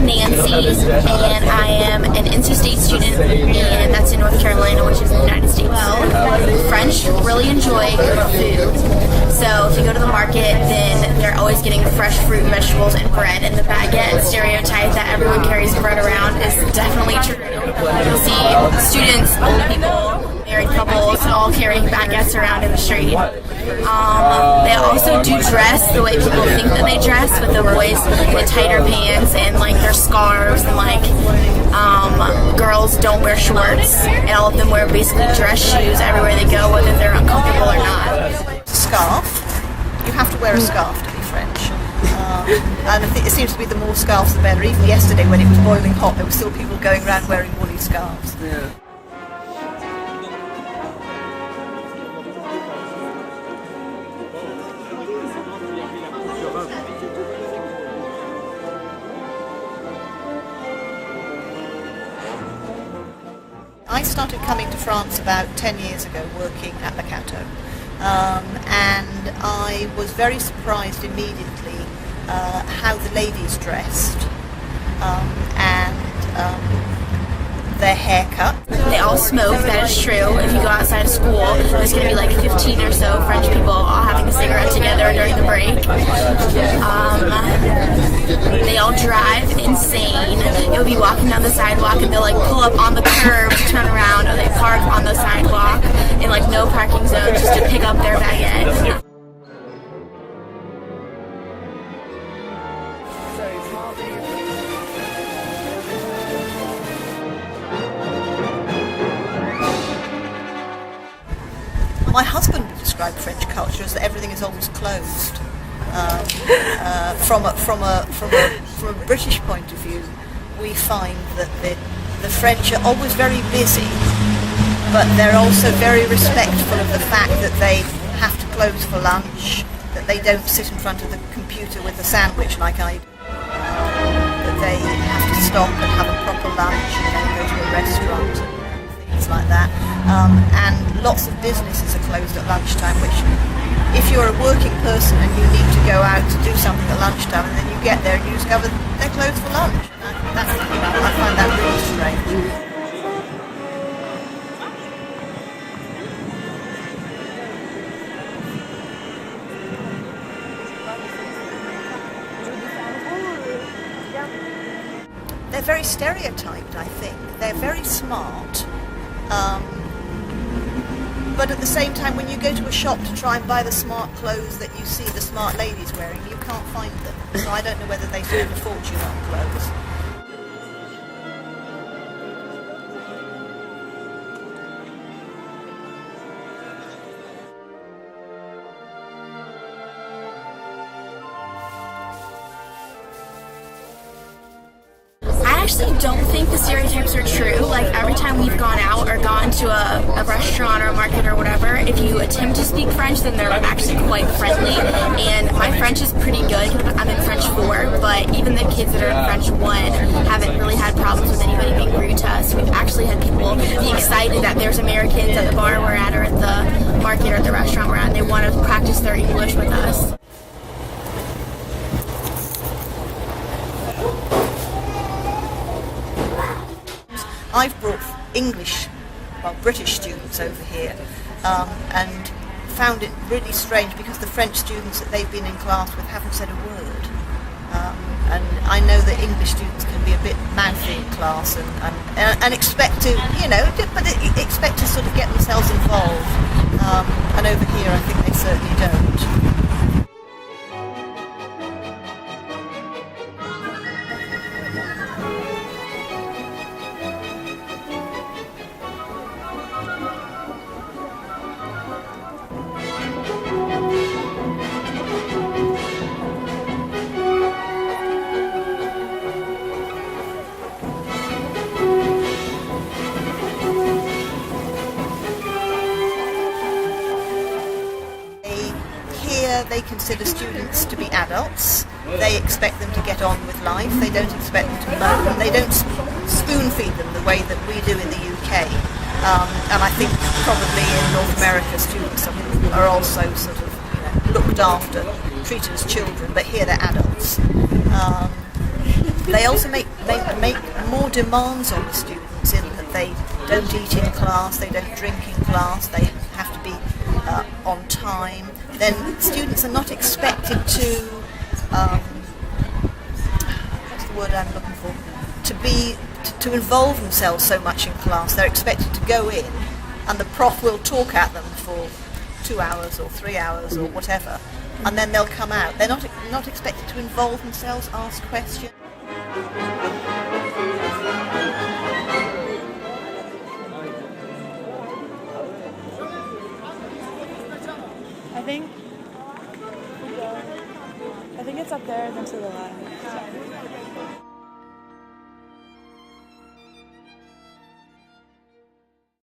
I'm Nancy, and I am an interstate student, and that's in North Carolina, which is in the United States. Well, French really enjoy good food, so if you go to the market, then they're always getting fresh fruit, vegetables, and bread, and the baguette stereotype that everyone carries bread around is definitely true. You'll see students, old people, married couples all carrying baguettes around in the street. They also do dress the way people think that they dress, with the boys in the tighter pants and like their scarves, and like girls don't wear shorts, and all of them wear basically dress shoes everywhere they go, whether they're uncomfortable or not. Scarf. You have to wear a scarf to be French. And I think it seems to be the more scarves the better. Even yesterday when it was boiling hot, there were still people going around wearing woolly scarves. Yeah. I started coming to France about 10 years ago working at the Cateau, and I was very surprised immediately how the ladies dressed and their haircut. They all smoke, that is true. If you go outside of school, there's going to be like 15 or so French people all having a cigarette together during the break. They all drive insane. You'll be walking down the sidewalk and they'll like pull up on the curb to turn around, or they park on the sidewalk in like no parking zone just to pick up their baguette. My husband would describe French culture as that everything is always closed. From a British point of view, we find that the French are always very busy, but they're also very respectful of the fact that they have to close for lunch, that they don't sit in front of the computer with a sandwich like I do, that they have to stop and have a proper lunch and then go to a restaurant and things like that. And lots of businesses are closed at lunchtime, which if you're a working person and you need to go out to do something at lunchtime and then you get there and you discover they're closed for lunch. I find that really strange. They're very stereotyped, I think. They're very smart. But at the same time, when you go to a shop to try and buy the smart clothes that you see the smart ladies wearing, you can't find them. So I don't know whether they spend a fortune on clothes. I actually don't think the stereotypes are true. Like every time we've gone out or gone to a restaurant or a market or whatever, if you attempt to speak French, then they're actually quite friendly. And my French is pretty good. I'm in French 4, but even the kids that are in French 1 haven't really had problems with anybody being rude to us. We've actually had people be excited that there's Americans at the bar we're at or at the market or at the restaurant we're at, and they want to practice their English with us. I've brought British students over here and found it really strange because the French students that they've been in class with haven't said a word. And I know that English students can be a bit mouthy in class and expect to, expect to sort of get themselves involved. And over here I think they certainly don't. They consider students to be adults. They expect them to get on with life. They don't expect them to moan. They don't spoon feed them the way that we do in the UK. And I think probably in North America students are also sort of looked after, treated as children, but here they're adults. They also make more demands on the students in that they don't eat in class, they don't drink in class, they have to be on time. Then students are not expected to, what's the word I'm looking for, to involve themselves so much in class. They're expected to go in and the prof will talk at them for 2 hours or 3 hours or whatever, and then they'll come out. They're not expected to involve themselves, ask questions. I think it's up there and then to the left.